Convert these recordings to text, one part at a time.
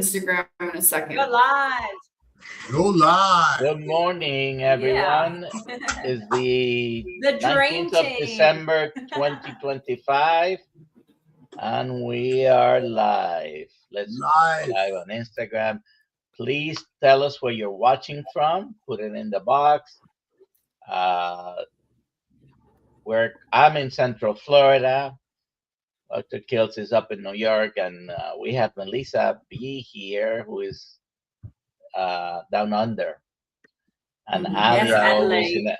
Instagram in a second. Go live. Go live. Good morning, everyone. It's the dream 19th of team. December 2025, and we are live. Let's Live. go live on Instagram. Please tell us where you're watching from. Put it in the box. I'm in Central Florida. Dr. Kiltz is up in New York, and we have Melissa B here, who is down under. And Yes, Adelaide.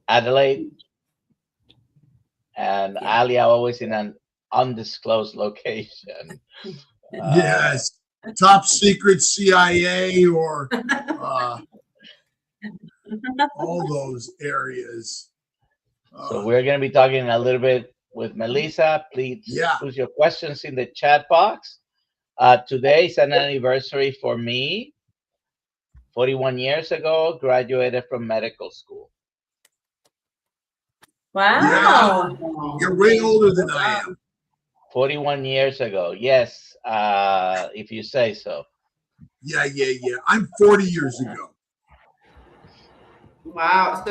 Adelaide. And Yeah. Alia always in an undisclosed location. Yes. Top secret CIA or all those areas. So we're going to be talking a little bit with Melissa. Please put your questions in the chat box. Today is an anniversary for me. 41 years ago, graduated from medical school. Wow. Yeah. You're way older than I am. 41 years ago. Yes, if you say so. Yeah. I'm 40 years ago. Wow.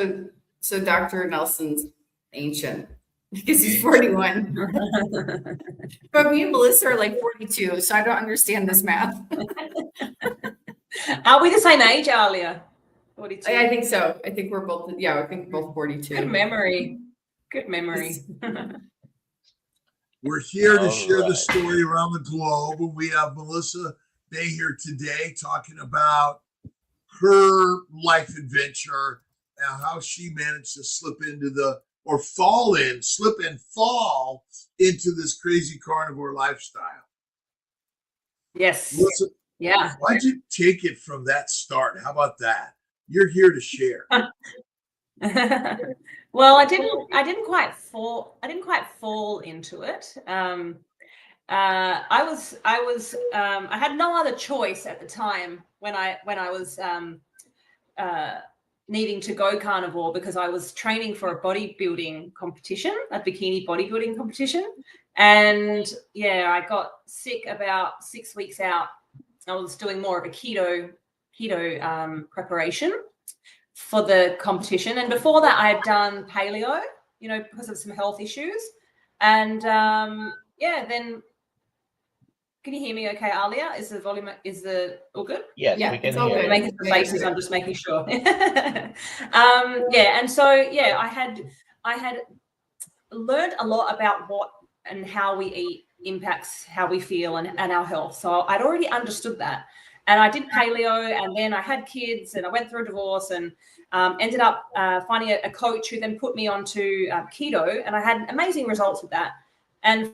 So Dr. Nelson's ancient because he's 41. But me and Melissa are like 42, so I don't understand this math. Are we the same age, Alia? 42. I think so. I think we're both. Yeah, I think both 42. Good memory. Good memory. We're here to share the story around the globe, and we have Melissa Bay here today talking about her life adventure and how she managed to slip and fall into this crazy carnivore lifestyle. Yes. Melissa, yeah. Why'd you take it from that start? How about that? You're here to share. Well, I didn't quite fall into it. I had no other choice at the time when I was needing to go carnivore because I was training for a bodybuilding competition, a bikini bodybuilding competition. And I got sick about 6 weeks out. I was doing more of a keto preparation for the competition. And before that, I had done paleo, because of some health issues. And then can you hear me okay, Alia? Is the volume, all good? Yes, we can hear you. Making some faces, I'm just making sure. And so, I had learned a lot about what and how we eat impacts how we feel and our health. So I'd already understood that. And I did paleo, and then I had kids, and I went through a divorce, and ended up finding a coach who then put me onto keto, and I had amazing results with that. And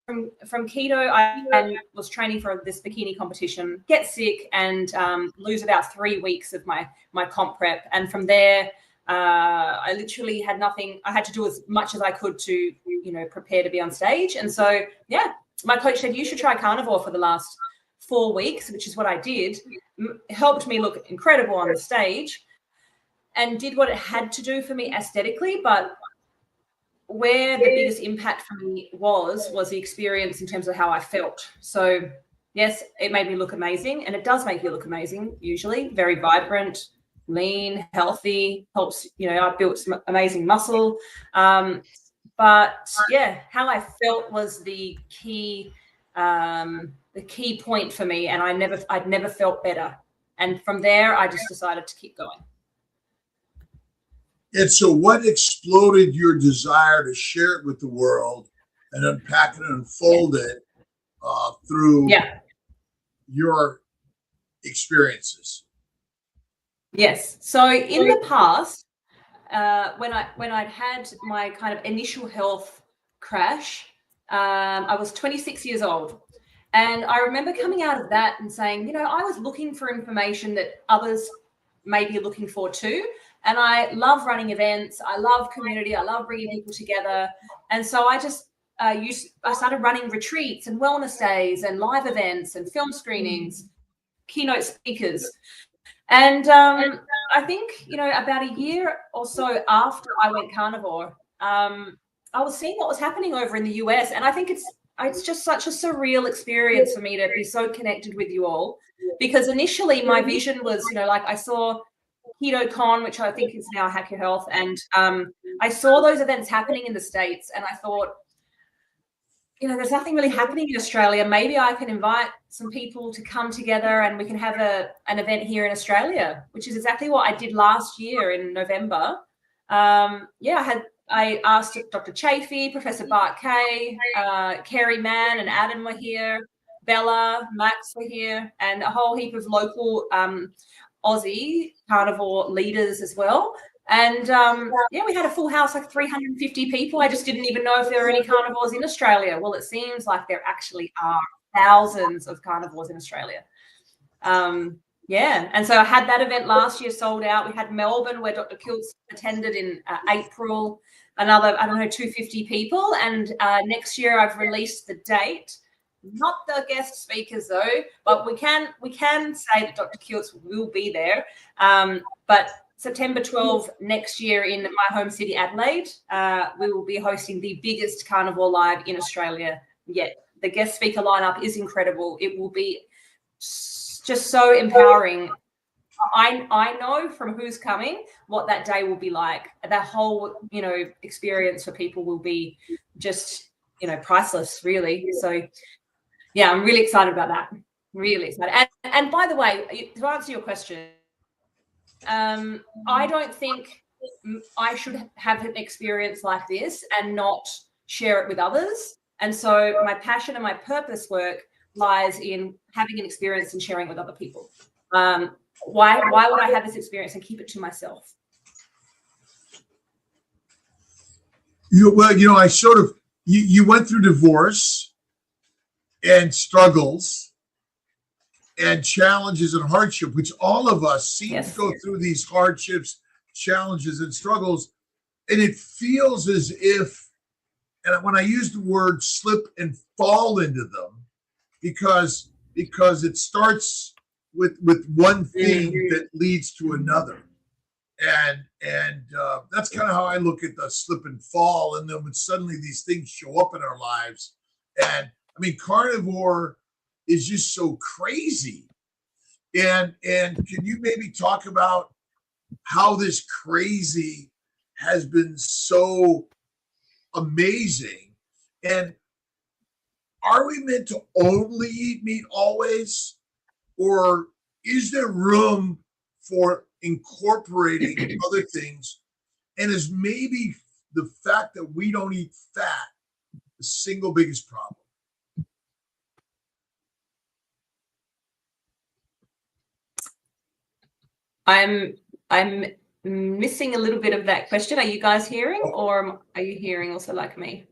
from keto, I was training for this bikini competition, get sick, and lose about 3 weeks of my comp prep. And from there, I literally had nothing. I had to do as much as I could to, prepare to be on stage. And so, my coach said, you should try carnivore for the last 4 weeks, which is what I did. Helped me look incredible on the stage and did what it had to do for me aesthetically. But where the biggest impact for me was the experience in terms of how I felt. So yes, it made me look amazing, and it does make you look amazing, usually very vibrant, lean, healthy, helps, I built some amazing muscle. But how I felt was the key point for me, and I'd never felt better. And from there, I just decided to keep going. And so what exploded your desire to share it with the world and unpack it and unfold it through your experiences? Yes. So in the past, when I'd had my kind of initial health crash, I was 26 years old. And I remember coming out of that and saying, I was looking for information that others may be looking for too. And I love running events. I love community. I love bringing people together. And so I just I started running retreats and wellness days and live events and film screenings, keynote speakers. And I think, about a year or so after I went carnivore, I was seeing what was happening over in the US. And I think it's it's just such a surreal experience for me to be so connected with you all, because initially my vision was, like I saw KetoCon, which I think is now Hack Your Health, and I saw those events happening in the States, and I thought, there's nothing really happening in Australia. Maybe I can invite some people to come together and we can have an event here in Australia, which is exactly what I did last year in November. I asked Dr. Chafee, Professor Bart Kay, Kerry Mann and Adam were here, Bella, Max were here, and a whole heap of local Aussie carnivore leaders as well. And we had a full house, like 350 people. I just didn't even know if there were any carnivores in Australia. Well, it seems like there actually are thousands of carnivores in Australia. And so I had that event last year, sold out. We had Melbourne, where Dr. Kiltz attended in April, another, 250 people. And next year I've released the date. Not the guest speakers though, but we can say that Dr. Kiltz will be there. But September 12 next year in my home city, Adelaide, we will be hosting the biggest carnivore live in Australia yet. The guest speaker lineup is incredible. It will be just so empowering. I know from who's coming what that day will be like. That whole, experience for people will be just, priceless, really. So, yeah, I'm really excited about that. Really excited. And by the way, to answer your question, I don't think I should have an experience like this and not share it with others. And so my passion and my purpose work lies in having an experience and sharing it with other people. Why would I have this experience and keep it to myself? You went through divorce and struggles and challenges and hardship, which all of us seem to go through these hardships, challenges, and struggles. And it feels as if, and when I use the word slip and fall into them, because it starts with one thing that leads to another. And that's kind of how I look at the slip and fall. And then when suddenly these things show up in our lives, and carnivore is just so crazy. And can you maybe talk about how this crazy has been so amazing? And are we meant to only eat meat always? Or is there room for incorporating other things? And is maybe the fact that we don't eat fat the single biggest problem? I'm missing a little bit of that question. Are you guys hearing, or are you hearing also like me?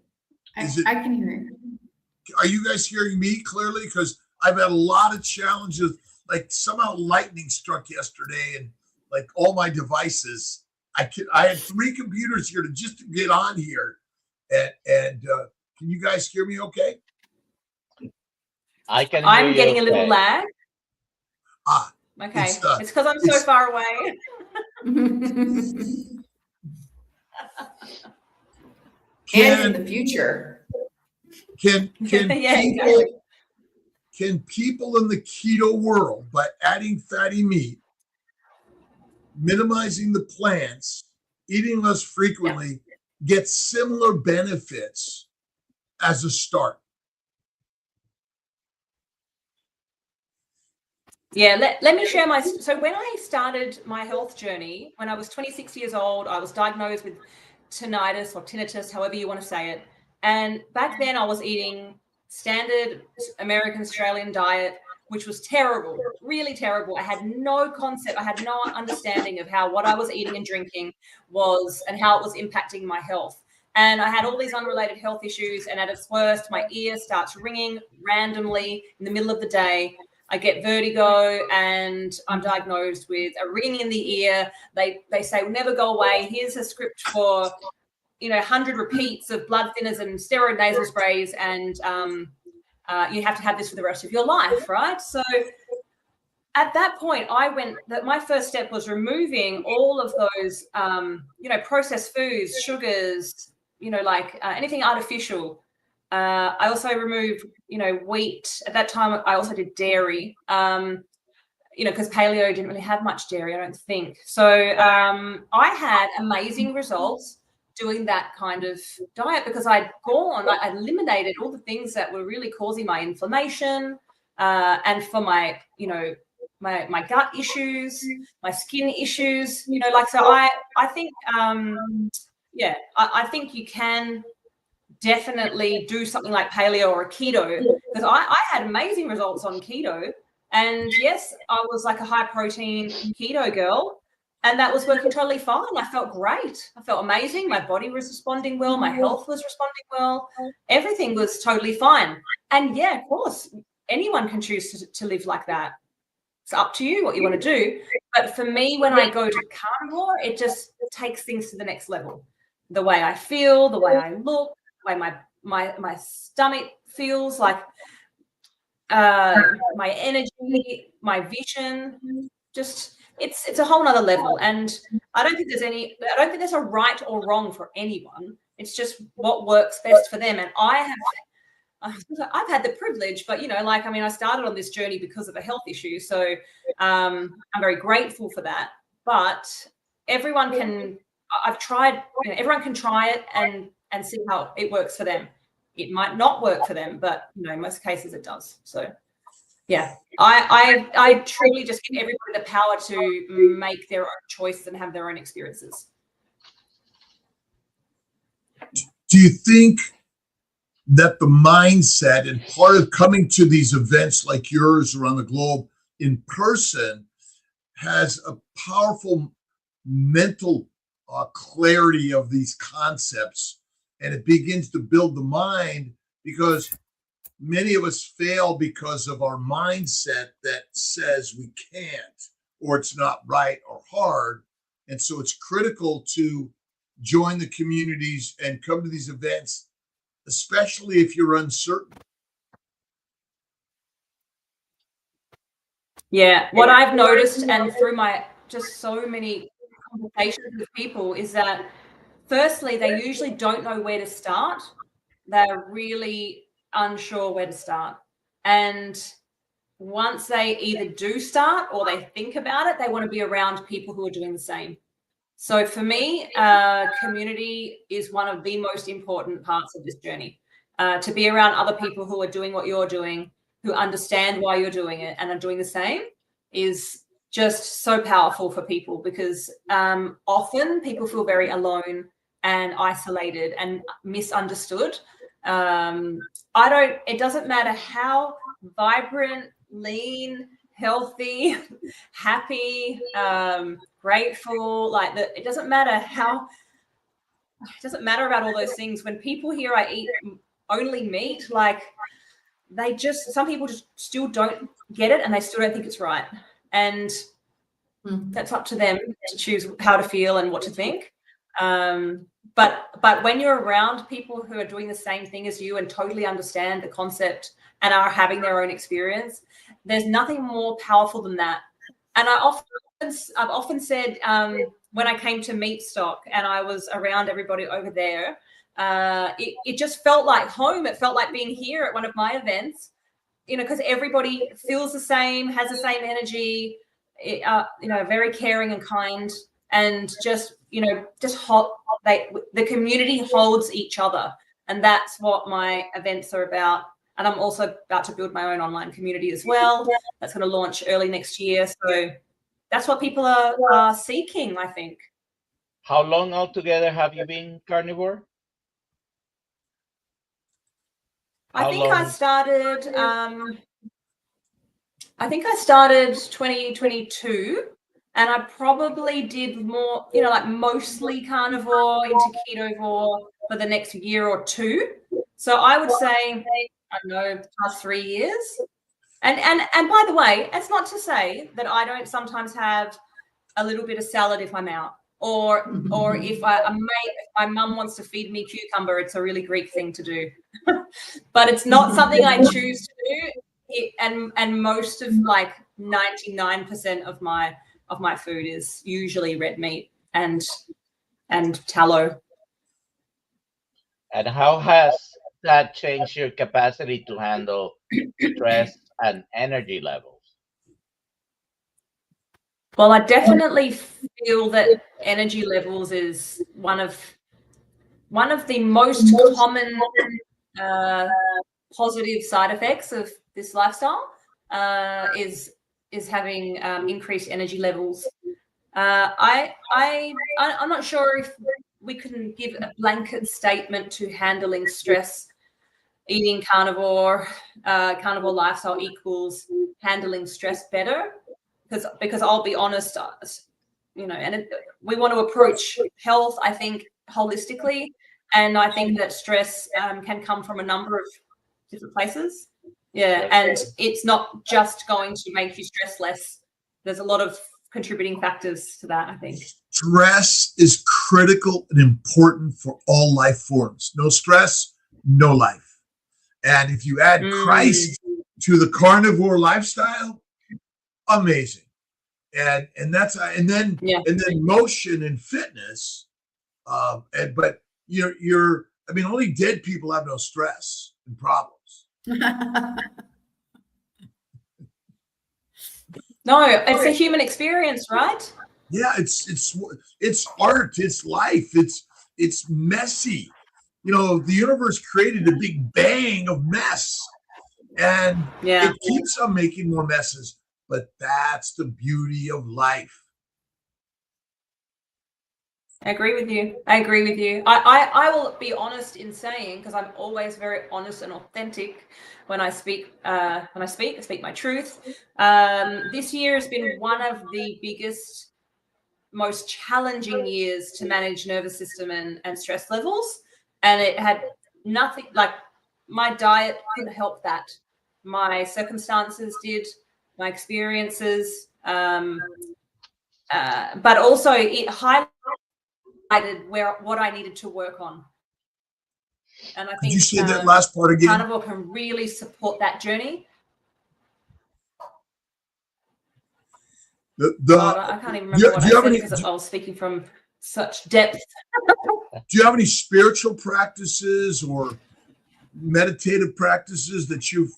I can hear you. Are you guys hearing me clearly? Because I've had a lot of challenges. Like somehow lightning struck yesterday, and like all my devices, I had 3 computers here to get on here. And can you guys hear me okay? I can. I'm getting a little lag. Okay, it's because I'm so far away. And in the future. Can people in the keto world, by adding fatty meat, minimizing the plants, eating less frequently, get similar benefits as a start? Yeah, let me share so when I started my health journey, when I was 26 years old, I was diagnosed with tinnitus or tinnitus, however you want to say it. And back then I was eating standard American Australian diet, which was terrible, really terrible. I had no concept, I had no understanding of how what I was eating and drinking was and how it was impacting my health. And I had all these unrelated health issues. And at its worst, my ear starts ringing randomly in the middle of the day. I get vertigo and I'm diagnosed with a ringing in the ear. They say, will never go away. Here's a script for, 100 repeats of blood thinners and steroid nasal sprays. And you have to have this for the rest of your life, right? So at that point, my first step was removing all of those, processed foods, sugars, anything artificial. I also removed, wheat. At that time, I also did dairy, because paleo didn't really have much dairy, I don't think. So I had amazing results doing that kind of diet because I eliminated all the things that were really causing my inflammation and for my, my gut issues, my skin issues, so I think, I think you can definitely do something like paleo or keto because I had amazing results on keto. And yes, I was like a high protein keto girl, and that was working totally fine. I felt great. I felt amazing. My body was responding well. My health was responding well. Everything was totally fine. And yeah, of course, anyone can choose to live like that. It's up to you what you want to do. But for me, when I go to carnivore, it just takes things to the next level. The way I feel, the way I look, the way my stomach feels, like my energy, my vision, just it's a whole nother level. And I don't think there's a right or wrong for anyone. It's just what works best for them. And I've had the privilege, but I started on this journey because of a health issue. So I'm very grateful for that. But everyone can try it and see how it works for them. It might not work for them, but in most cases it does. So yeah, I truly just give everybody the power to make their own choices and have their own experiences. Do you think that the mindset and part of coming to these events like yours around the globe in person has a powerful mental clarity of these concepts, and it begins to build the mind? Because many of us fail because of our mindset that says we can't, or it's not right or hard. And so it's critical to join the communities and come to these events, especially if you're uncertain. Yeah, what I've noticed, and through my just so many conversations with people, is that firstly, they usually don't know where to start. They're really unsure where to start. And once they either do start or they think about it, they want to be around people who are doing the same. So for me, community is one of the most important parts of this journey. To be around other people who are doing what you're doing, who understand why you're doing it and are doing the same, is just so powerful for people, because often people feel very alone and isolated and misunderstood. It doesn't matter how vibrant, lean, healthy, happy, grateful, it doesn't matter about all those things. When people hear I eat only meat, some people just still don't get it, and they still don't think it's right. And that's up to them to choose how to feel and what to think. But when you're around people who are doing the same thing as you and totally understand the concept and are having their own experience, there's nothing more powerful than that. And I've often said, when I came to Meat Stock and I was around everybody over there, it just felt like home. It felt like being here at one of my events, because everybody feels the same, has the same energy, very caring and kind, and the community holds each other. And that's what my events are about. And I'm also about to build my own online community as well. That's going to launch early next year. So that's what people are seeking, I think. How long altogether have you been carnivore? I think I started 2022, and I probably did more, mostly carnivore into ketovore for the next year or two. So I would say, I don't know, past 3 years. And by the way, it's not to say that I don't sometimes have a little bit of salad if I'm out, or if my mum wants to feed me cucumber, it's a really Greek thing to do. But it's not something I choose to do. And most of 99% of my food is usually red meat and tallow. And how has that change your capacity to handle stress and energy levels? Well, I definitely feel that energy levels is one of the most common positive side effects of this lifestyle is having increased energy levels. I'm not sure if we can give a blanket statement to handling stress. Eating carnivore lifestyle equals handling stress better, because I'll be honest, and we want to approach health, I think, holistically, and I think that stress can come from a number of different places. Yeah, and it's not just going to make you stress less. There's a lot of contributing factors to that, I think. Stress is critical and important for all life forms. No stress, no life. And if you add Christ to the carnivore lifestyle, amazing. And then motion and fitness. But only dead people have no stress and problems. No, it's a human experience, right? Yeah, it's art, it's life, it's messy. The universe created a big bang of mess, and it keeps on making more messes. But that's the beauty of life. I agree with you. I will be honest in saying, because I'm always very honest and authentic when I speak. I speak my truth. This year has been one of the biggest, most challenging years to manage nervous system and stress levels. And it had nothing, like my diet couldn't help that. My circumstances did, my experiences, but also it highlighted what I needed to work on. And I think you say that last part again? Carnivore can really support that journey. I can't even remember what I said because I was speaking from such depth. Do you have any spiritual practices or meditative practices that you've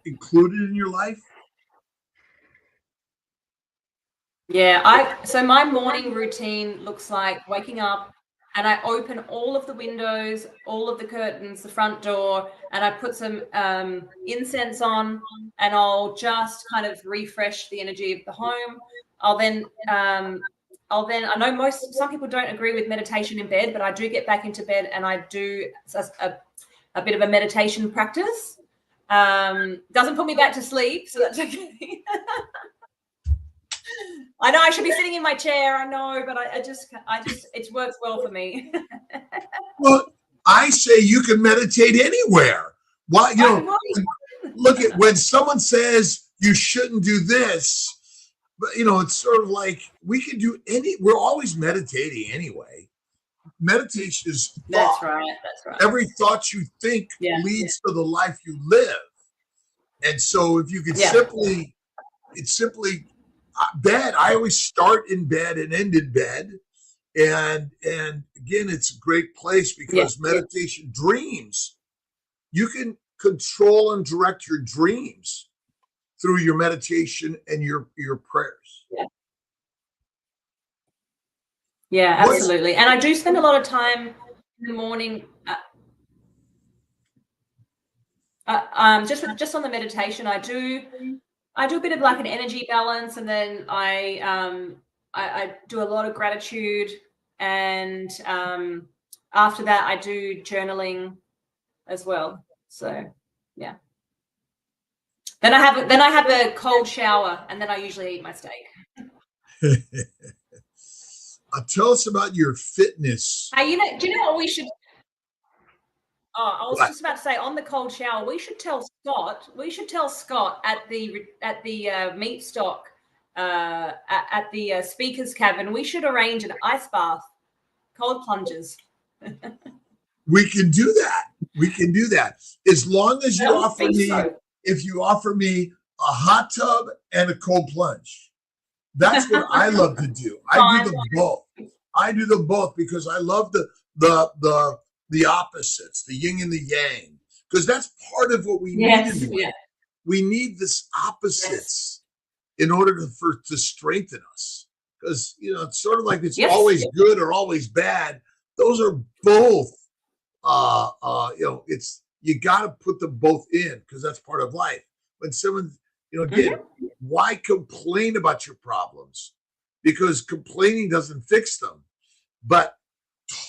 included in your life? Yeah, so my morning routine looks like waking up and I open all of the windows, all of the curtains, the front door, and I put some incense on, and I'll just kind of refresh the energy of the home. I'll then I know some people don't agree with meditation in bed, but I do get back into bed and I do a bit of a meditation practice. Doesn't put me back to sleep, so that's okay. I know I should be sitting in my chair, I know, but I just it works well for me. Well, I say you can meditate anywhere. Why, look at when someone says you shouldn't do this, but it's sort of like we can do we're always meditating anyway. Meditation is thought. That's right. Every thought you think leads to the life you live. And so if you could simply bed, I always start in bed and end in bed. And again, it's a great place because meditation, dreams, you can control and direct your dreams through your meditation and your prayers. Yeah, absolutely. And I do spend a lot of time in the morning just on the meditation. I do a bit of like an energy balance, and then I do a lot of gratitude, and after that I do journaling as well. So yeah. Then I have a cold shower, and then I usually eat my steak. Tell us about your fitness. Hey, do you know what we should? Oh, I was just about to say, on the cold shower, we should tell Scott at the meat stock at the speakers cabin. We should arrange an ice bath, cold plunges. We can do that. As long as you offer me, if you offer me a hot tub and a cold plunge. That's what I love to do. I do them both because I love the the opposites, the yin and the yang, because that's part of what we need in life. We need this opposites in order to strengthen us, because it's sort of like it's always good or always bad. Those are both it's, you got to put them both in, because that's part of life. When someone, again, why complain about your problems? Because complaining doesn't fix them, but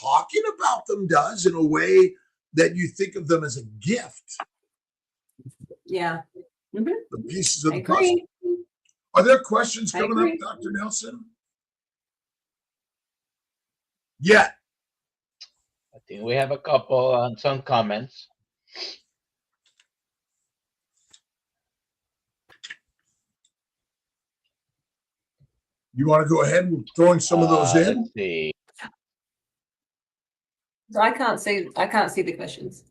talking about them does, in a way that you think of them as a gift. Yeah. The pieces of the puzzle. Are there questions coming up, Dr. Nelson? Yeah. I think we have a couple on some comments. You want to go ahead with throwing some of those in? Let's see. So I can't see the questions.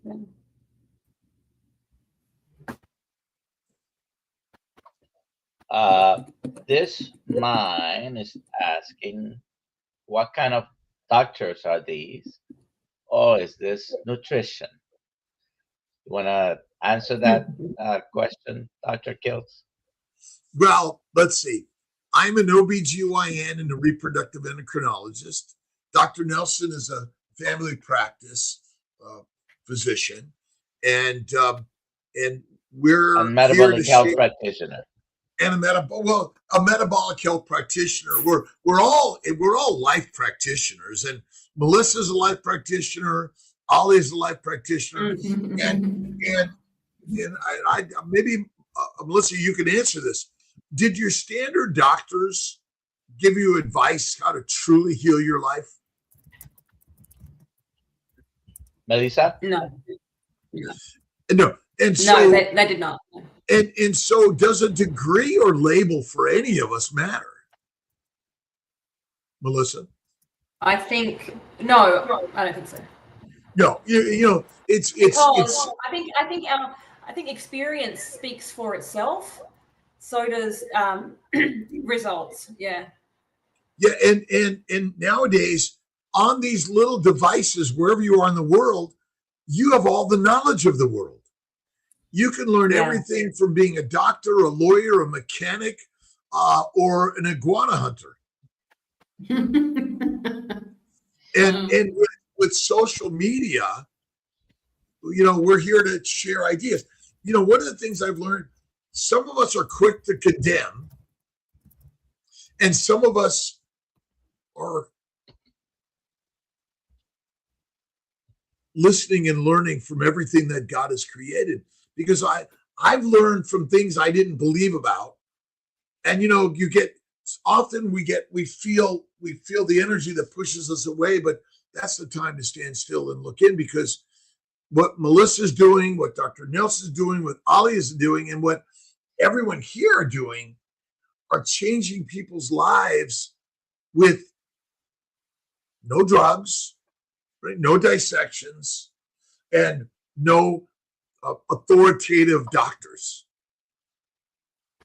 This mine is asking, what kind of doctors are these? Or is this nutrition? You want to answer that question, Dr. Kiltz? Well, let's see. I'm an OBGYN and a reproductive endocrinologist. Dr. Nelson is a family practice physician, and we're a metabolic health practitioner. And a metabolic health practitioner. We're all life practitioners, and Melissa's a life practitioner. Ollie's a life practitioner, and I maybe Melissa, you can answer this. Did your standard doctors give you advice how to truly heal your life? Melissa? No. No. And so, no, they did not. And so, does a degree or label for any of us matter? Melissa? I think no. I don't think so. No, it's. I think experience speaks for itself. So does results. Yeah. Yeah, and nowadays, on these little devices, wherever you are in the world, you have all the knowledge of the world. You can learn everything from being a doctor, a lawyer, a mechanic, or an iguana hunter. and with social media, we're here to share ideas. One of the things I've learned, some of us are quick to condemn, and some of us are listening and learning from everything that God has created. Because I've learned from things I didn't believe about, and we feel the energy that pushes us away, but that's the time to stand still and look in, because what Melissa's doing, what Dr. Nelson's doing, what Ollie is doing, and what everyone here are doing are changing people's lives with no drugs, right? No dissections, and no authoritative doctors.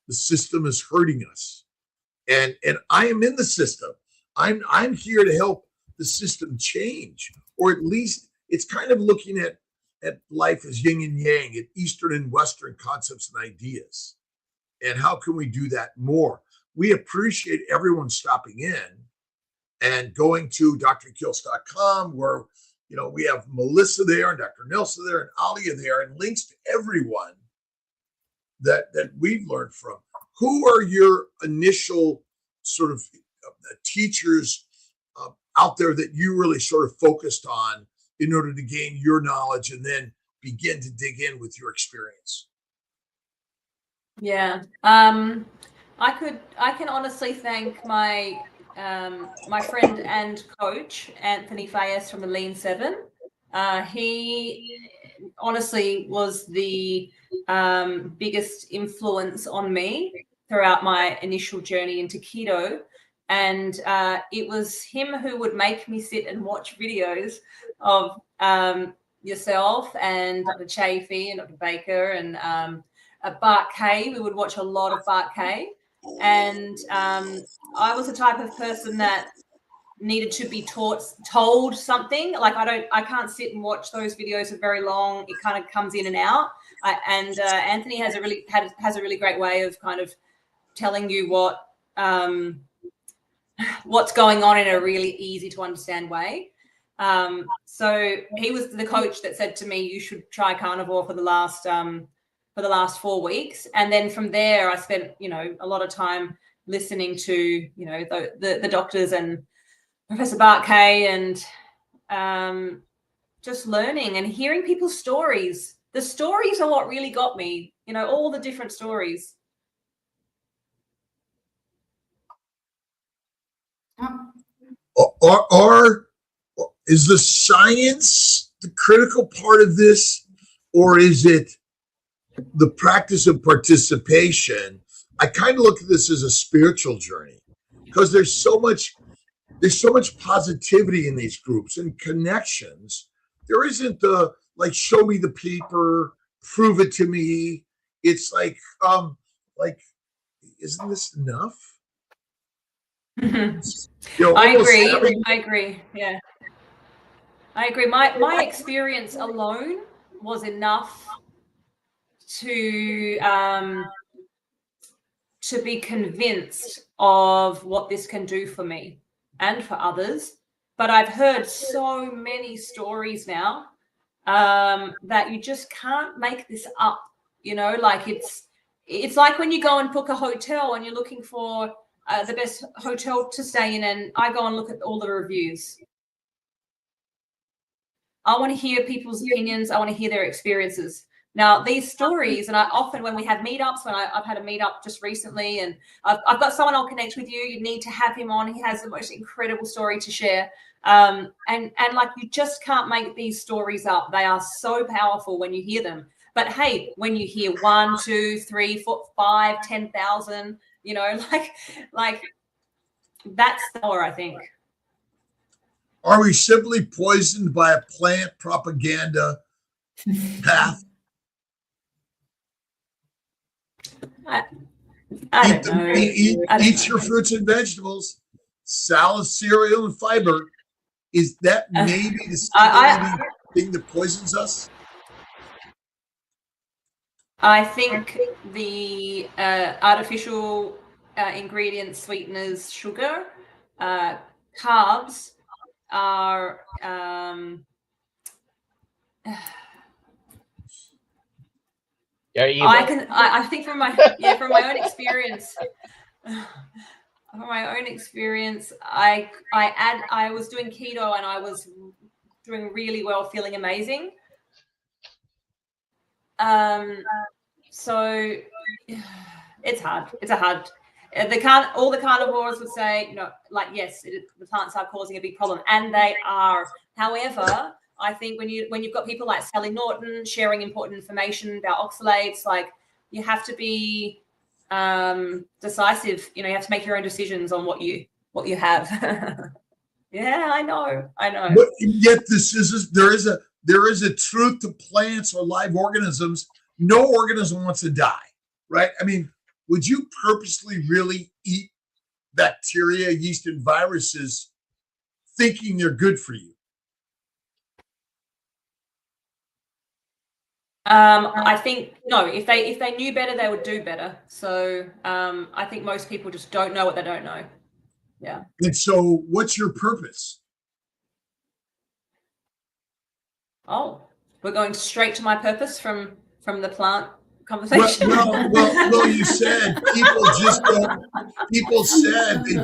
The system is hurting us, and I am in the system. I'm here to help the system change, or at least it's kind of looking at life as yin and yang, at Eastern and Western concepts and ideas. And how can we do that more? We appreciate everyone stopping in and going to drkiltz.com, where we have Melissa there and Dr. Nelson there and Alia there, and links to everyone that we've learned from. Who are your initial sort of teachers out there that you really sort of focused on in order to gain your knowledge and then begin to dig in with your experience? Yeah. I can honestly thank my friend and coach, Anthony Fayez from the Lean 7. He honestly was the biggest influence on me throughout my initial journey into keto. And it was him who would make me sit and watch videos of yourself and Dr. Chafee and Dr. Baker and Bart Kay. We would watch a lot of Bart Kay. And I was the type of person that needed to be told something. Like I can't sit and watch those videos for very long. It kind of comes in and out. Anthony has a really great way of kind of telling you what's going on in a really easy to understand way. So he was the coach that said to me, you should try carnivore for the last 4 weeks. And then from there, I spent, a lot of time listening to, the doctors and Professor Bart Kay, and just learning and hearing people's stories. The stories are what really got me, all the different stories. Or is the science the critical part of this, or is it the practice of participation? I kind of look at this as a spiritual journey, because there's so much positivity in these groups and connections. There isn't the show me the paper, prove it to me. It's like isn't this enough? I agree. Yeah, I agree. My experience alone was enough to be convinced of what this can do for me and for others. But I've heard so many stories now that you just can't make this up. It's like when you go and book a hotel and you're looking for the best hotel to stay in, and I go and look at all the reviews. I want to hear people's opinions. I want to hear their experiences. Now, these stories, and I often, when we have meetups, I've had a meetup just recently, and I've got someone I'll connect with you. You need to have him on. He has the most incredible story to share. And you just can't make these stories up. They are so powerful when you hear them. But hey, when you hear 1, 2, 3, 4, 5, 10,000, that's the power, I think. Are we simply poisoned by a plant propaganda path? I don't know. Eat your fruits and vegetables, salad, cereal, and fiber. Is that maybe the stimulating thing that poisons us? I think the artificial ingredients, sweeteners, sugar, carbs are I think from my own experience, I was doing keto and I was doing really well, feeling amazing. So it's hard. All the carnivores would say, yes, the plants are causing a big problem, and they are. However, I think when you've got people like Sally Norton sharing important information about oxalates, you have to be decisive. You have to make your own decisions on what you have. Yeah, I know. But yet there is a truth to plants or live organisms. No organism wants to die, right? I mean, would you purposely really eat bacteria, yeast, and viruses thinking they're good for you? I think no. If they knew better, they would do better. So I think most people just don't know what they don't know. Yeah. And so, what's your purpose? Oh, we're going straight to my purpose from the plant conversation. Well, you said people said they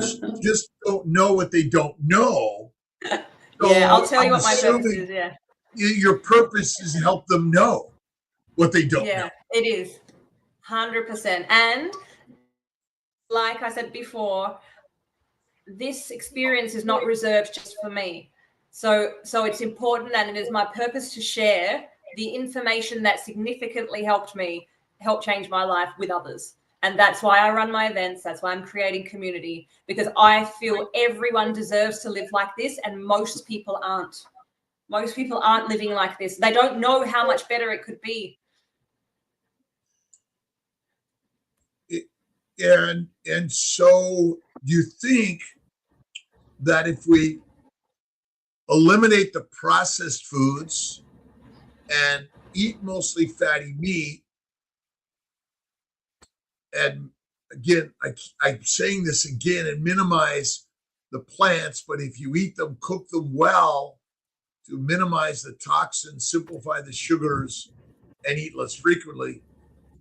just don't know what they don't know. So yeah, I'll tell you what my purpose is. Yeah. Your purpose is to help them know what they don't know. Yeah, it is 100%. And like I said before, this experience is not reserved just for me. So it's important, and it is my purpose to share the information that significantly helped change my life with others. And that's why I run my events. That's why I'm creating community, because I feel everyone deserves to live like this, and most people aren't. Most people aren't living like this. They don't know how much better it could be. And so you think that if we eliminate the processed foods and eat mostly fatty meat, and again, I'm saying this again, and minimize the plants, but if you eat them, cook them well to minimize the toxins, simplify the sugars, and eat less frequently,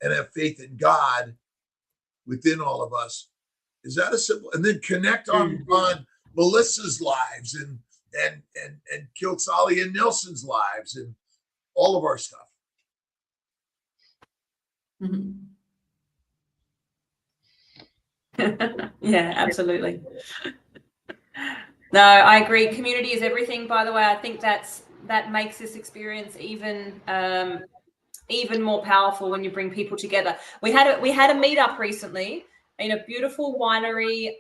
and have faith in God within all of us. Is that a simple? And then connect on Melissa's lives and Kiltz and Nelson's lives and all of our stuff. Mm-hmm. Yeah, absolutely. No, I agree. Community is everything. By the way, I think that makes this experience even more powerful when you bring people together. We had a meetup recently in a beautiful winery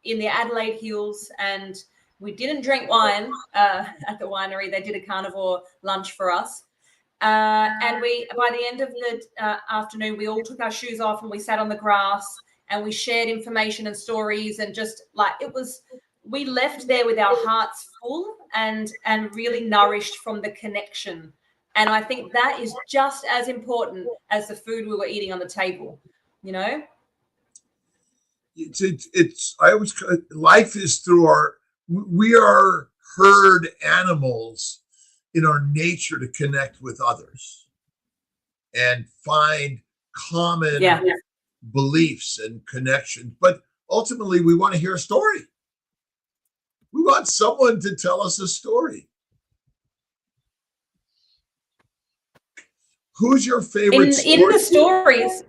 in the Adelaide Hills, and we didn't drink wine at the winery. They did a carnivore lunch for us. And by the end of the afternoon, we all took our shoes off and we sat on the grass and we shared information and stories, and just like we left there with our hearts full and really nourished from the connection. And I think that is just as important as the food we were eating on the table, you know? Life is through we are herd animals in our nature to connect with others and find common beliefs and connections. But ultimately, we want to hear a story. We want someone to tell us a story. Who's your favorite in the stories?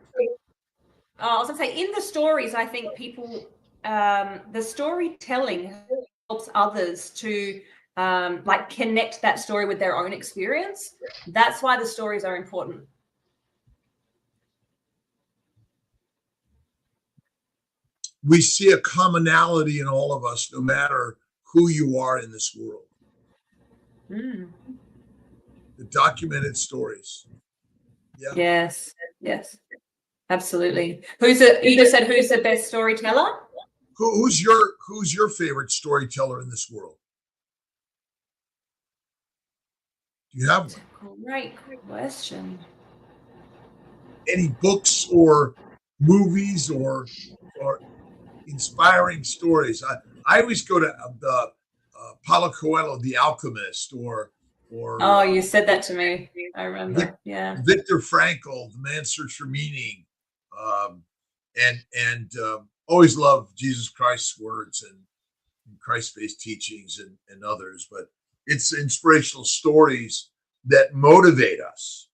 I was going to say, in the stories, I think people, the storytelling helps others to connect that story with their own experience. That's why the stories are important. We see a commonality in all of us, no matter who you are in this world. The documented stories. Yeah. Yes, absolutely. You just said who's the best storyteller? Who's your favorite storyteller in this world? Do you have one? Great question. Any books or movies or inspiring stories? I always go to the Paulo Coelho, The Alchemist, or oh, you said that to me. I remember. Viktor Frankl, The Man's Search for Meaning, and always love Jesus Christ's words and Christ-based teachings and others. But it's inspirational stories that motivate us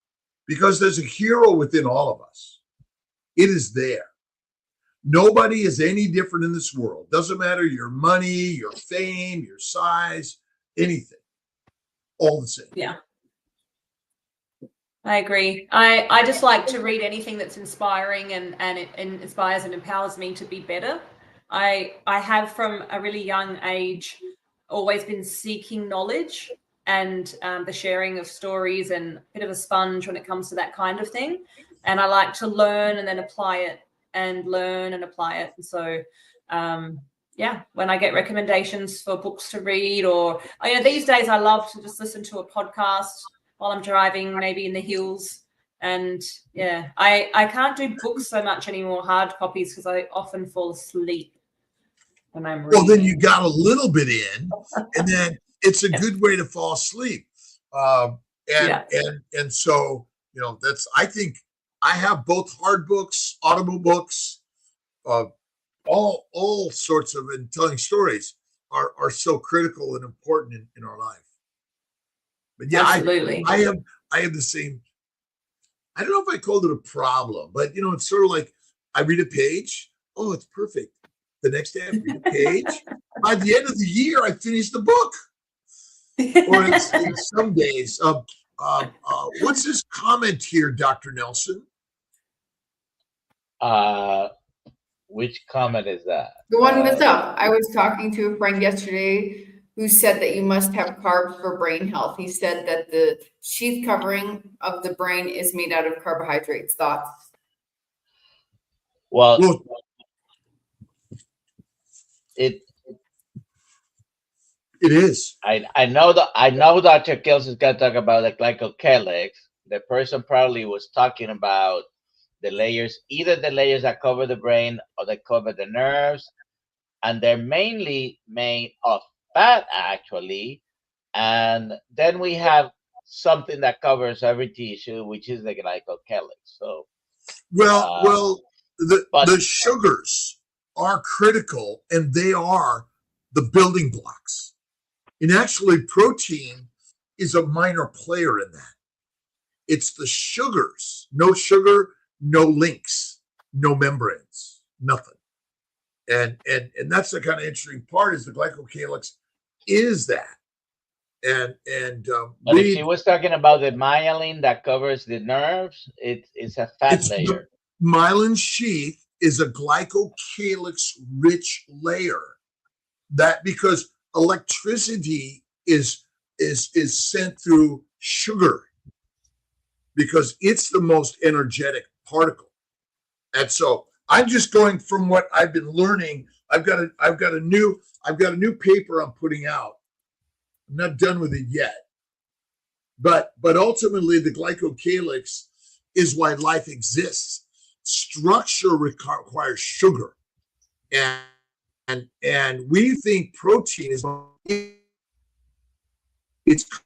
because there's a hero within all of us. It is there. Nobody is any different in this world. Doesn't matter your money, your fame, your size, anything. All the same. Yeah. I agree. I just like to read anything that's inspiring and it inspires and empowers me to be better. I have from a really young age always been seeking knowledge and the sharing of stories, and a bit of a sponge when it comes to that kind of thing. And I like to learn and then apply it and learn and apply it. And so, when I get recommendations for books to read, or these days I love to just listen to a podcast while I'm driving, maybe in the hills. And I can't do books so much anymore, hard copies, because I often fall asleep when I'm reading. Well, then you got a little bit in, and then it's a good way to fall asleep. And so, I think I have both hard books, audible books, all sorts of, and telling stories are so critical and important in our life. But absolutely. I have the same. I don't know if I called it a problem, but it's sort of like I read a page. Oh, it's perfect. The next day I read a page. By the end of the year, I finish the book. Or in some days. What's this comment here, Dr. Nelson? Which comment is that? The one that's up. I was talking to a friend yesterday who said that you must have carbs for brain health. He said that the sheath covering of the brain is made out of carbohydrates. Thoughts? Well, it It is. I know Dr. Kiltz is going to talk about the glycocalyx. The person probably was talking about the layers, either the layers that cover the brain or that cover the nerves, and they're mainly made of fat, actually. And then we have something that covers every tissue, which is the glycocalyx. So, the sugars are critical, and they are the building blocks. And actually, protein is a minor player in that. It's the sugars. No sugar, no links, no membranes, nothing. And that's the kind of interesting part, is the glycocalyx is that. But if she was talking about the myelin that covers the nerves, it's a fat layer. The myelin sheath is a glycocalyx-rich layer. That because electricity is sent through sugar, because it's the most energetic particle. And so I'm just going from what I've been learning. I've got a new paper I'm putting out. I'm not done with it yet. But ultimately, the glycocalyx is why life exists. Structure requires sugar. And we think protein is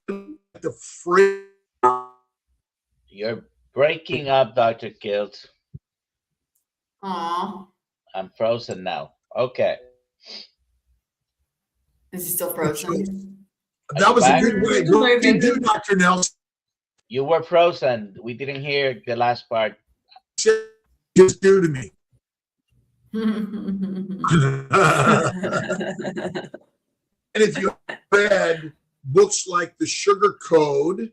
the frame. You're breaking up, Dr. Kiltz. Aw. I'm frozen now. Okay. Is he still frozen? That was a good way. What did you do, Dr. Nelson? You were frozen. We didn't hear the last part. Just do to me. And if you read books like The Sugar Code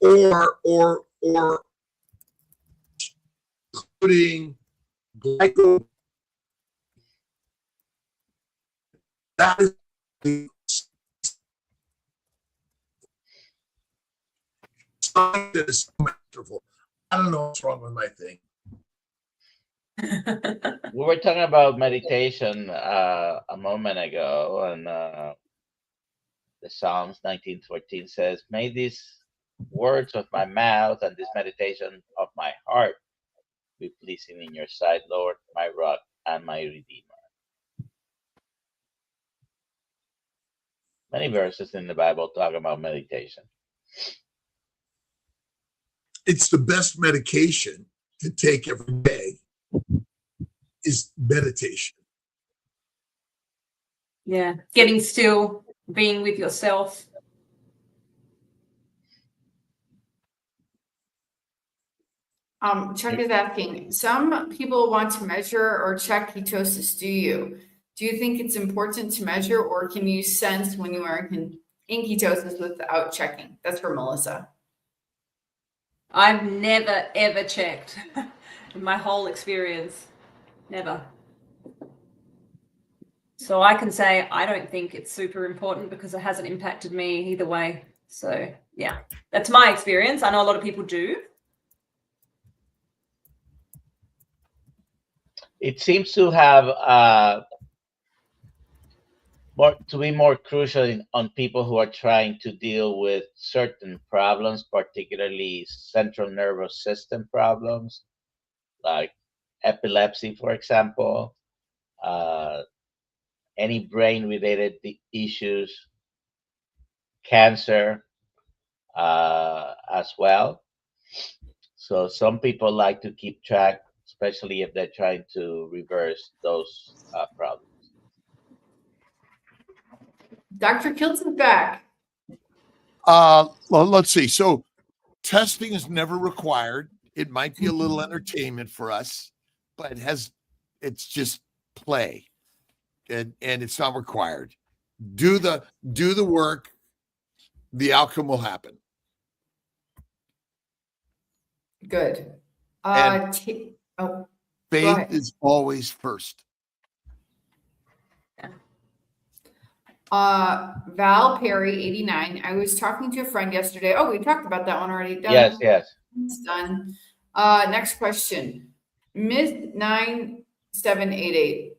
or including glyco, that is the scientist masterful. I don't know what's wrong with my thing. We were talking about meditation a moment ago, and the Psalms 19:14 says, "May these words of my mouth and this meditation of my heart be pleasing in your sight, Lord, my rock and my redeemer." Many verses in the Bible talk about meditation. It's the best medication to take every day is meditation. Yeah, getting still, being with yourself. Chuck is asking, some people want to measure or check ketosis. Do you think it's important to measure, or can you sense when you are in ketosis without checking? That's for Melissa. I've never, ever checked in my whole experience. Never. So I can say I don't think it's super important because it hasn't impacted me either way. So yeah, that's my experience. I know a lot of people do. It seems to have to be more crucial on people who are trying to deal with certain problems, particularly central nervous system problems, like epilepsy, for example, any brain-related issues, cancer as well. So some people like to keep track, especially if they're trying to reverse those problems. Dr. Kiltz is back. Well, let's see. So testing is never required. It might be a little entertainment for us, but it's just play, and it's not required. Do the work. The outcome will happen. Good. Faith is always first. Val Perry, 89. I was talking to a friend yesterday. Oh, we talked about that one already. Done. Yes. It's done. Next question. Myth 9 788.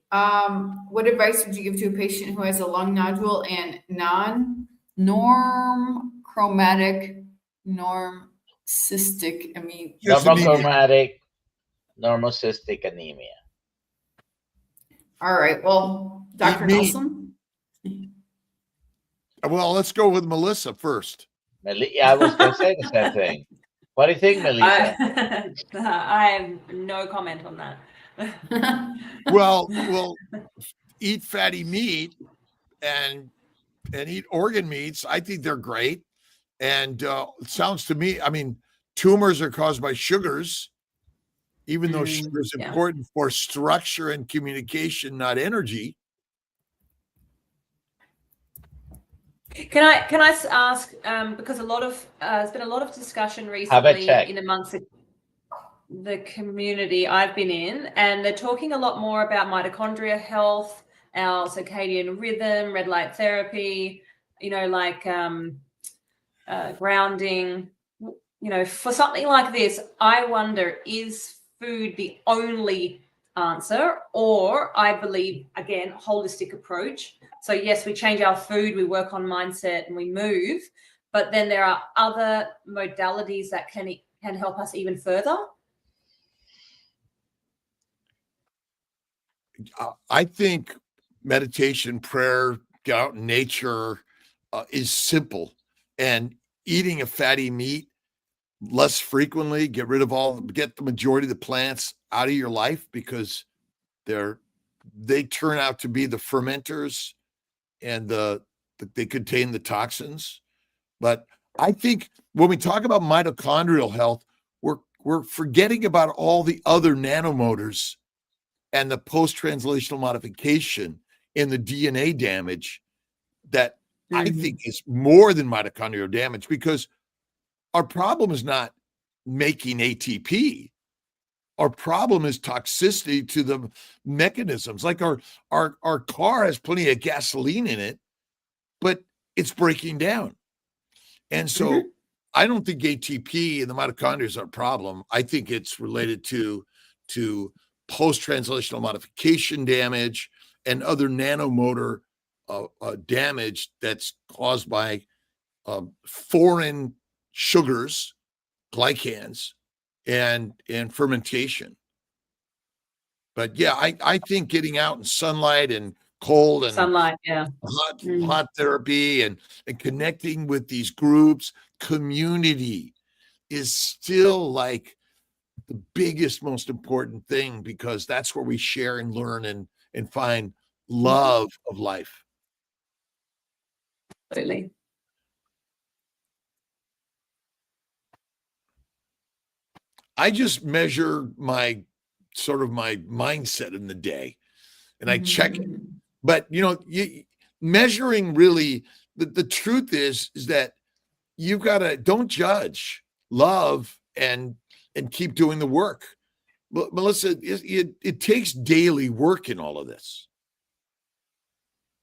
What advice would you give to a patient who has a lung nodule and norm cystic anemia? Normal cystic anemia. All right. Well, Dr. Nelson. Well, let's go with Melissa first. I was going to say the same thing. What do you think, Melissa? I have no comment on that. Well, eat fatty meat and eat organ meats. I think they're great. And it sounds to me, I mean, tumors are caused by sugars, even though sugar is important for structure and communication, not energy. Can I ask, because there's been a lot of discussion recently in amongst the community I've been in, and they're talking a lot more about mitochondria health, our circadian rhythm, red light therapy, like grounding. For something like this, I wonder, is food the only answer? Or I believe, again, holistic approach. So yes, we change our food, we work on mindset, and we move, but then there are other modalities that can help us even further. I think meditation, prayer, get out in nature is simple, and eating a fatty meat less frequently, get the majority of the plants out of your life, because they turn out to be the fermenters and they contain the toxins. But I think when we talk about mitochondrial health, we're forgetting about all the other nanomotors and the post-translational modification in the DNA damage that I think is more than mitochondrial damage, because our problem is not making ATP. Our problem is toxicity to the mechanisms. Like our car has plenty of gasoline in it, but it's breaking down. And so I don't think ATP and the mitochondria are a problem. I think it's related to post-translational modification damage and other nanomotor damage that's caused by foreign sugars, glycans, and fermentation. But yeah, I think getting out in sunlight and cold and hot therapy and connecting with these groups, community is still like the biggest, most important thing, because that's where we share and learn and find love of life. Absolutely. I just measure my mindset in the day, and I check it. But measuring really, the truth is that you've got to, don't judge, love, and keep doing the work. But Melissa, it takes daily work in all of this.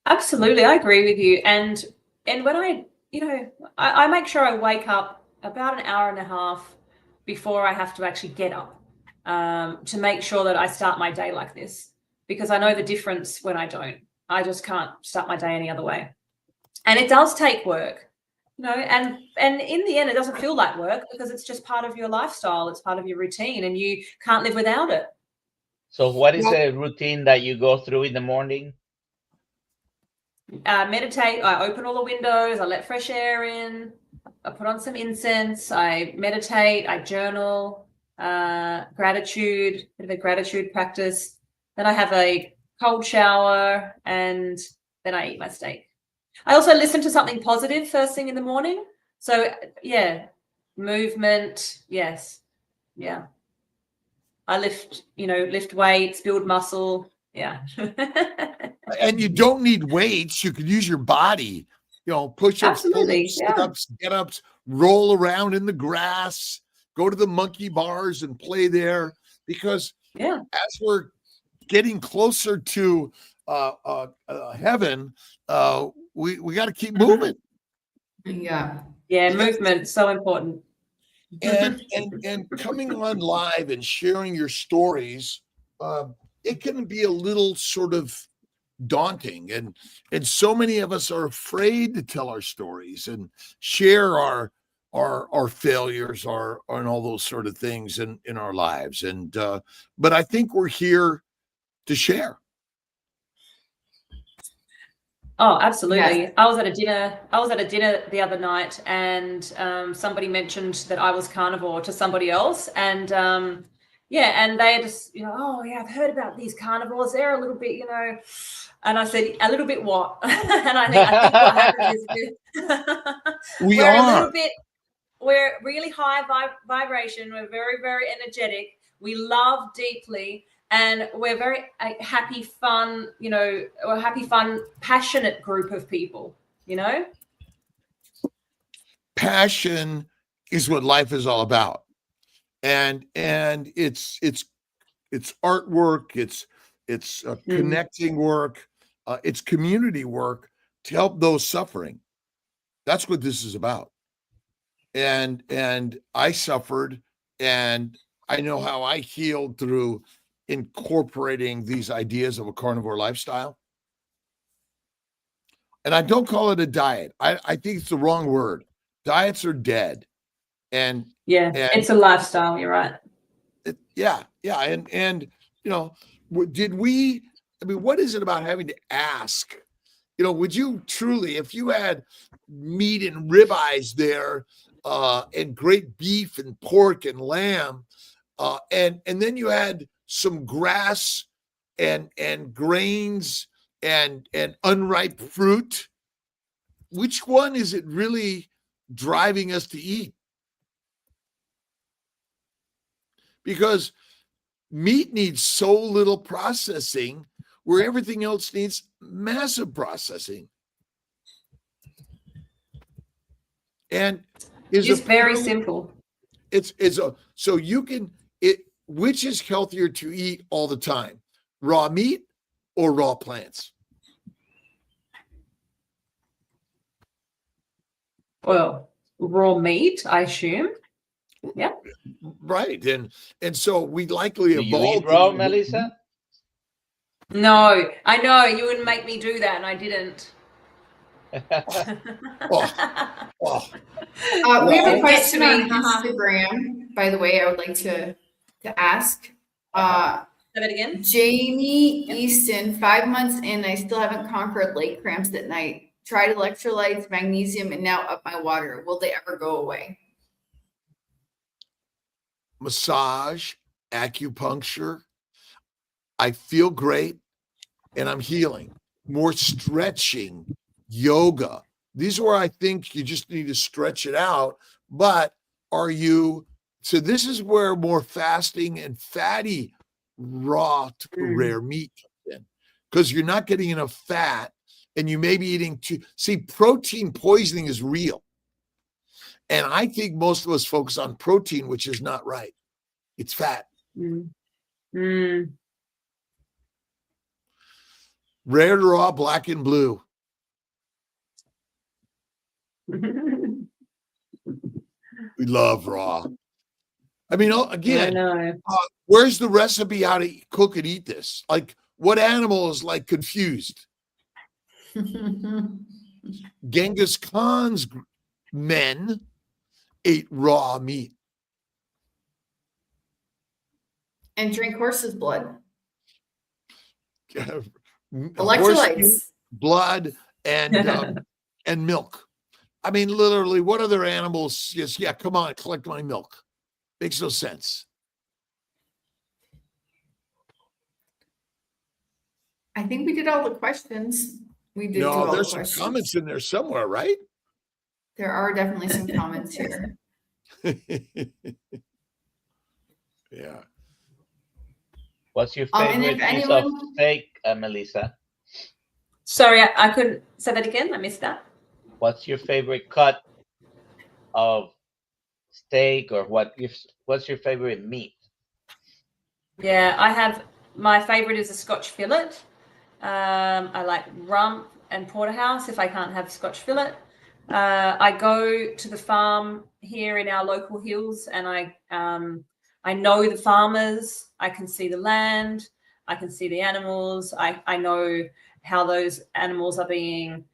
Absolutely, I agree with you. And when I make sure I wake up about an hour and a half before I have to actually get up, to make sure that I start my day like this, because I know the difference when I don't. I just can't start my day any other way. And it does take work, and in the end, it doesn't feel like work, because it's just part of your lifestyle. It's part of your routine, and you can't live without it. So what is the routine that you go through in the morning? Meditate. I open all the windows. I let fresh air in. I put on some incense. I meditate. I journal. Gratitude. Bit of a gratitude practice. Then I have a cold shower, and then I eat my steak. I also listen to something positive first thing in the morning. So yeah, movement. Yes, yeah. I lift weights, build muscle. Yeah. And you don't need weights. You could use your body, push-ups, pull-ups, sit-ups, get-ups, roll around in the grass, go to the monkey bars and play there, because as we're getting closer to heaven, we got to keep moving. Movement, so important. And coming on live and sharing your stories, it can be a little sort of daunting, and so many of us are afraid to tell our stories and share our failures, and all those sort of things in our lives. And but I think we're here to share. Oh, absolutely. Yes. I was at a dinner the other night, and somebody mentioned that I was carnivore to somebody else, and and they just, oh yeah, I've heard about these carnivores. They're a little bit, and I said, a little bit what? And I think what happens is we're a little bit, we're really high vibration. We're very, very energetic. We love deeply. And we're very happy, fun, we're a happy, fun, passionate group of people, Passion is what life is all about. And it's artwork, it's connecting work, it's community work to help those suffering. That's what this is about. And I suffered, and I know how I healed through incorporating these ideas of a carnivore lifestyle. And I don't call it a diet. I think it's the wrong word. Diets are dead. And it's a lifestyle. You're right. And what is it about having to ask? Would you truly, if you had meat and ribeyes there, and great beef and pork and lamb, and then you had some grass and grains and unripe fruit, which one is it really driving us to eat? Because meat needs so little processing, where everything else needs massive processing. And it's very simple. Which is healthier to eat all the time, raw meat or raw plants? Well, raw meat, I assume. Yeah. Right. And so we likely evolved. Do you eat raw, Melissa? No, I know you wouldn't make me do that, and I didn't. We have a question on Instagram, by the way, I would like to ask. Say that again. Jamie Easton, 5 months in, I still haven't conquered leg cramps at night. Tried electrolytes, magnesium, and now up my water. Will they ever go away? Massage, acupuncture. I feel great, and I'm healing. More stretching, yoga. These are where I think you just need to stretch it out. But so this is where more fasting and fatty, raw to rare meat comes in, because you're not getting enough fat, and you may be eating protein poisoning is real. And I think most of us focus on protein, which is not right. It's fat. Rare to raw, black and blue. We love raw. I mean, again, where's the recipe how to cook and eat this? Like, what animal is confused? Genghis Khan's men ate raw meat. And drink horse's blood. Electrolytes. Blood and milk. I mean, literally, what other animals? Yes, come on, collect my milk. Makes no sense. I think we did all the questions. We did. No, there's some comments in there somewhere, right? There are definitely some comments here. Yeah. What's your favorite piece of steak, Melissa? Sorry, I couldn't say that again. I missed that. What's your favorite cut of steak, or what's your favorite meat? Yeah, my favorite is a Scotch fillet. I like rump and porterhouse if I can't have Scotch fillet. I go to the farm here in our local hills, and I know the farmers. I can see the land. I can see the animals. I know how those animals are being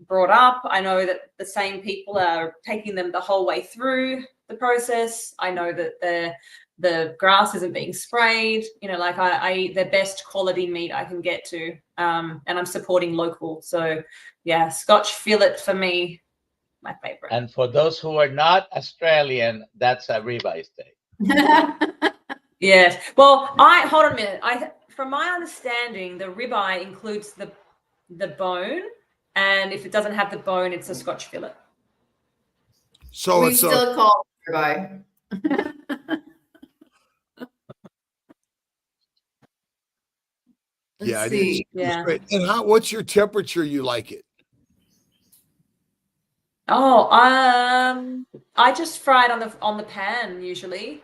brought up. I know that the same people are taking them the whole way through the process. I know that the grass isn't being sprayed. You know, like I eat the best quality meat I can get to, and I'm supporting local. So yeah, Scotch fillet for me, my favorite. And for those who are not Australian, that's a ribeye steak. Yes. Well, hold on a minute. From my understanding, the ribeye includes the bone, and if it doesn't have the bone, it's a Scotch fillet. So we it's still call it ribeye. Yeah, Yeah. Great. And what's your temperature you like it? Oh, I just fry it on the pan usually.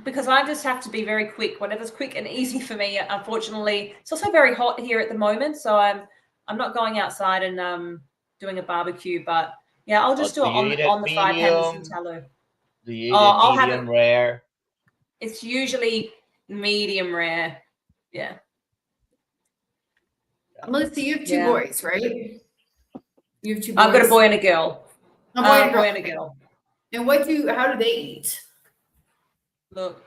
Because I just have to be very quick. Whatever's quick and easy for me. Unfortunately, it's also very hot here at the moment, so I'm not going outside and doing a barbecue. But yeah, I'll just do it on the fry pan with some tallow. Do you eat it medium rare? It's usually medium rare. Yeah. Melissa, you have two boys, right? You have two boys. I've got a boy and a girl. A boy and a girl. And how do they eat? Look,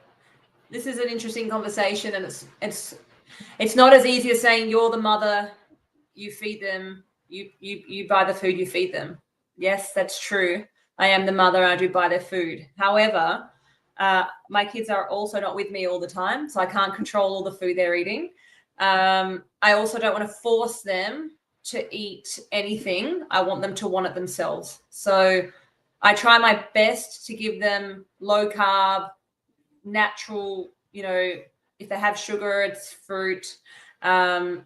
this is an interesting conversation, and it's not as easy as saying you're the mother, you feed them, you buy the food, you feed them. Yes, that's true. I am the mother, I do buy their food. However, my kids are also not with me all the time, so I can't control all the food they're eating. I also don't want to force them to eat anything. I want them to want it themselves. So I try my best to give them low carb, natural, you know, if they have sugar, it's fruit. Do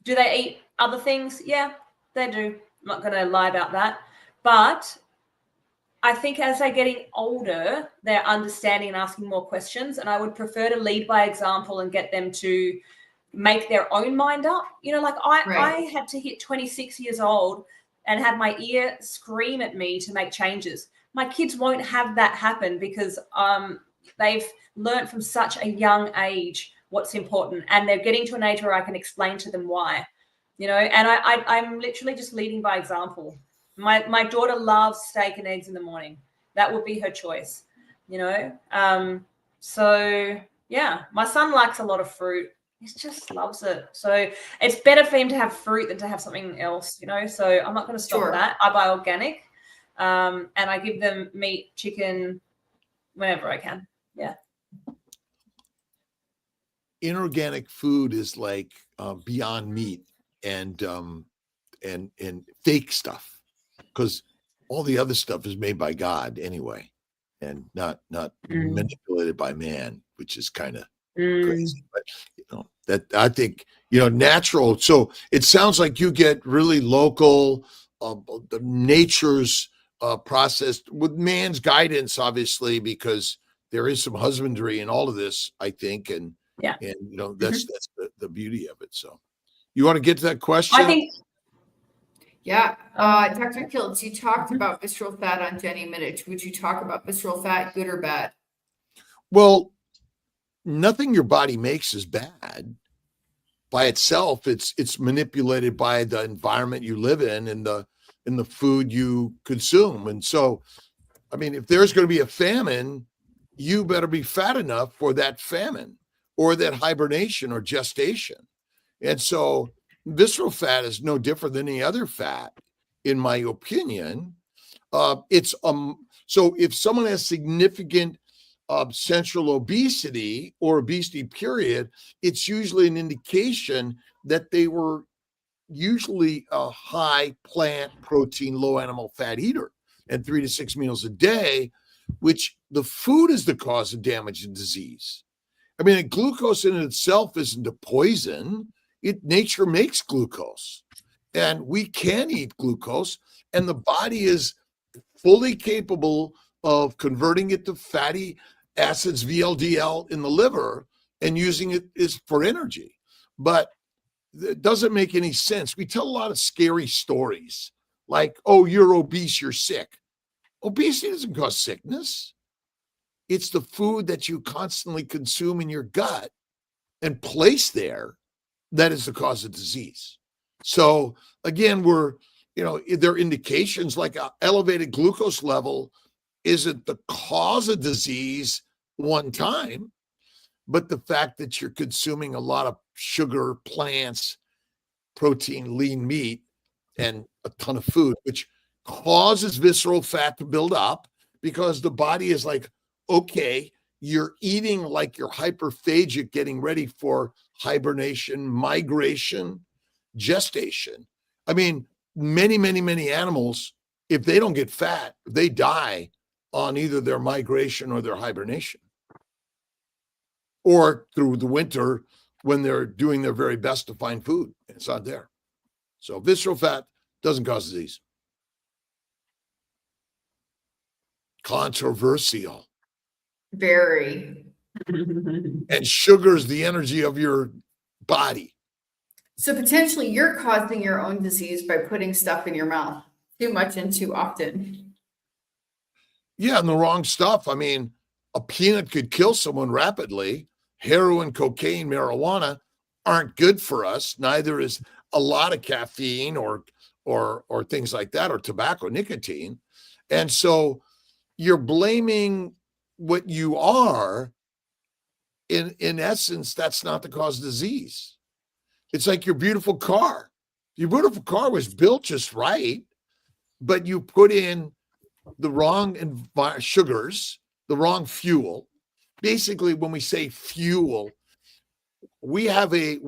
they eat other things? Yeah, they do. I'm not going to lie about that. But I think as they're getting older, they're understanding and asking more questions. And I would prefer to lead by example and get them to make their own mind up. You know, like I had to hit 26 years old and have my ear scream at me to make changes. My kids won't have that happen because they've learned from such a young age what's important, and they're getting to an age where I can explain to them why, you know, and I'm literally just leading by example. My daughter loves steak and eggs in the morning. That would be her choice, you know. So yeah, my son likes a lot of fruit. He just loves it. So it's better for him to have fruit than to have something else, you know. So I'm not going to stop that. I buy organic, and I give them meat, chicken, whenever I can. Yeah. Inorganic food is like Beyond Meat and fake stuff, because all the other stuff is made by God anyway, and not manipulated by man, which is kind of crazy. But you know, that I think, you know, natural. So it sounds like you get really local, the nature's processed with man's guidance, obviously, because there is some husbandry in all of this, I think, and you know, that's the beauty of it. So you want to get to that question? I think. Yeah. Dr. Kiltz, you talked about visceral fat on Jenny Mittich. Would you talk about visceral fat, good or bad? Well, nothing your body makes is bad by itself. It's manipulated by the environment you live in and the food you consume. And so, I mean, if there's going to be a famine, you better be fat enough for that famine or that hibernation or gestation. And so visceral fat is no different than any other fat, in my opinion. So if someone has significant central obesity or obesity period, it's usually an indication that they were usually a high plant protein, low animal fat eater, and 3 to 6 meals a day, which the food is the cause of damage and disease. I mean, glucose in itself isn't a poison. Nature makes glucose, and we can eat glucose, and the body is fully capable of converting it to fatty acids, VLDL, in the liver, and using it for energy. But it doesn't make any sense. We tell a lot of scary stories like, oh, you're obese, you're sick. Obesity doesn't cause sickness. It's the food that you constantly consume in your gut and placed there that is the cause of disease. So again, there are indications like an elevated glucose level isn't the cause of disease one time, but the fact that you're consuming a lot of sugar, plants, protein, lean meat, and a ton of food, which causes visceral fat to build up because the body is like, okay, you're eating like you're hyperphagic, getting ready for hibernation, migration, gestation. I mean, many, many, many animals, if they don't get fat, they die on either their migration or their hibernation, or through the winter when they're doing their very best to find food. It's not there. So visceral fat doesn't cause disease. Controversial. Very. And sugar is the energy of your body. So potentially you're causing your own disease by putting stuff in your mouth too much and too often. Yeah, and the wrong stuff. I mean, a peanut could kill someone rapidly. Heroin, cocaine, marijuana aren't good for us. Neither is a lot of caffeine or things like that, or tobacco, nicotine. And so you're blaming what you are. In essence, that's not the cause of disease. It's like your beautiful car. Your beautiful car was built just right, but you put in the wrong sugars, the wrong fuel. Basically, when we say fuel, we have a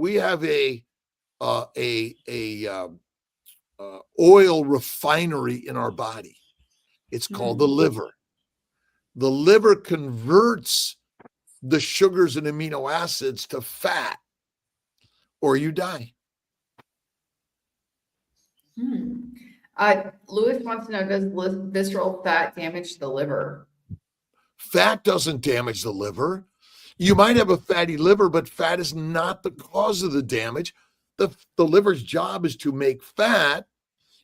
oil refinery in our body. It's called the liver. The liver converts the sugars and amino acids to fat, or you die. Lewis wants to know, does visceral fat damage the liver? Fat doesn't damage the liver. You might have a fatty liver, but fat is not the cause of the damage. The liver's job is to make fat.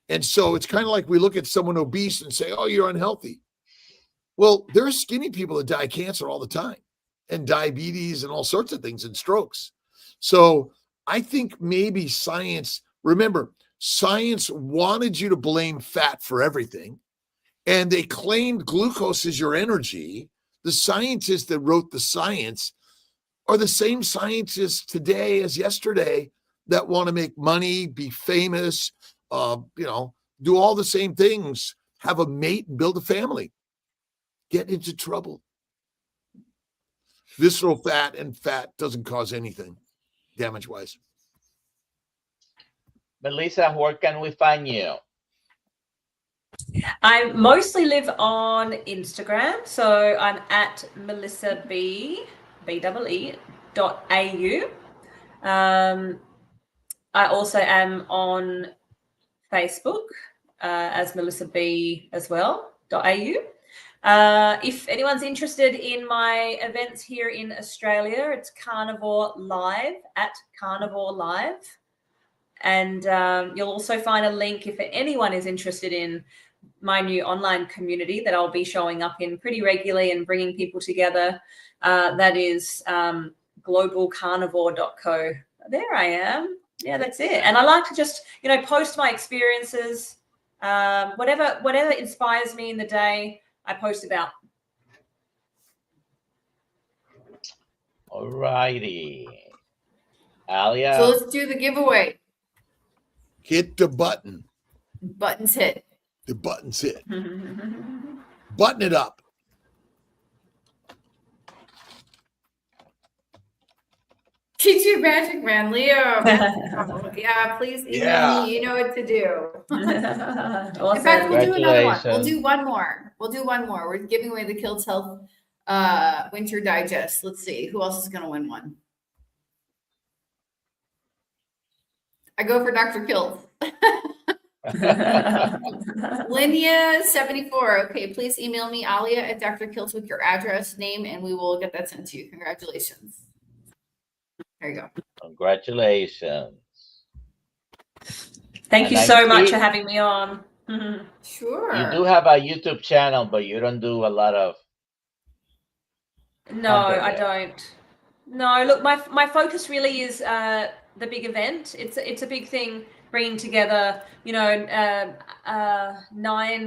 And so it's kind of like we look at someone obese and say, oh, you're unhealthy. Well, there are skinny people that die of cancer all the time, and diabetes and all sorts of things, and strokes. So I think maybe science, remember, science wanted you to blame fat for everything, and they claimed glucose is your energy. The scientists that wrote the science are the same scientists today as yesterday that want to make money, be famous, do all the same things, have a mate and build a family, get into trouble. Visceral fat and fat doesn't cause anything damage-wise. Melissa, where can we find you? I mostly live on Instagram, so I'm at Melissa BEE.au. I also am on Facebook as Melissa B as well, .au. If anyone's interested in my events here in Australia, it's Carnivore Live at Carnivore Live. And you'll also find a link if anyone is interested in my new online community that I'll be showing up in pretty regularly and bringing people together. That is globalcarnivore.co. There I am. Yeah, that's it. And I like to just, post my experiences, whatever inspires me in the day, I post about. All righty. Alia. So let's do the giveaway. Hit the button. Buttons hit. The button's hit. Button it up. Teach you magic, man, Leo. Yeah, please email me. You know what to do. Awesome. In fact, we'll do another one. We'll do one more. We're giving away the Kiltz Health Winter Digest. Let's see. Who else is going to win one? I go for Dr. Kiltz. Linnea 74. Okay, please email me, Alia at Dr. Kiltz, with your address, name, and we will get that sent to you. Congratulations. There you go. Congratulations. Thank you so much for having me on. Sure. You do have a YouTube channel, but you don't do a lot of. No, I don't. No, look, my focus really is the big event. It's a big thing, bringing together, 9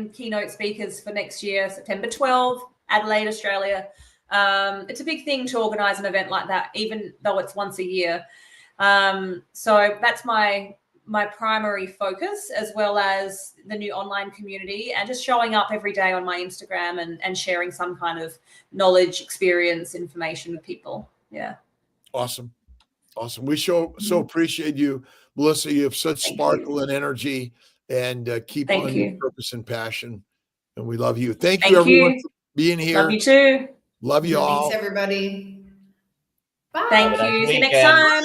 keynote speakers for next year, September 12th, Adelaide, Australia. It's a big thing to organize an event like that, even though it's once a year. So that's my primary focus, as well as the new online community, and just showing up every day on my Instagram and sharing some kind of knowledge, experience, information with people. Yeah. Awesome. We so appreciate you, Melissa. You have such sparkle and energy, and keep on your purpose and passion. And we love you. Thank you, everyone, for being here. Love you too. Love you all. Thanks, everybody. Bye. Thank you. See you next time.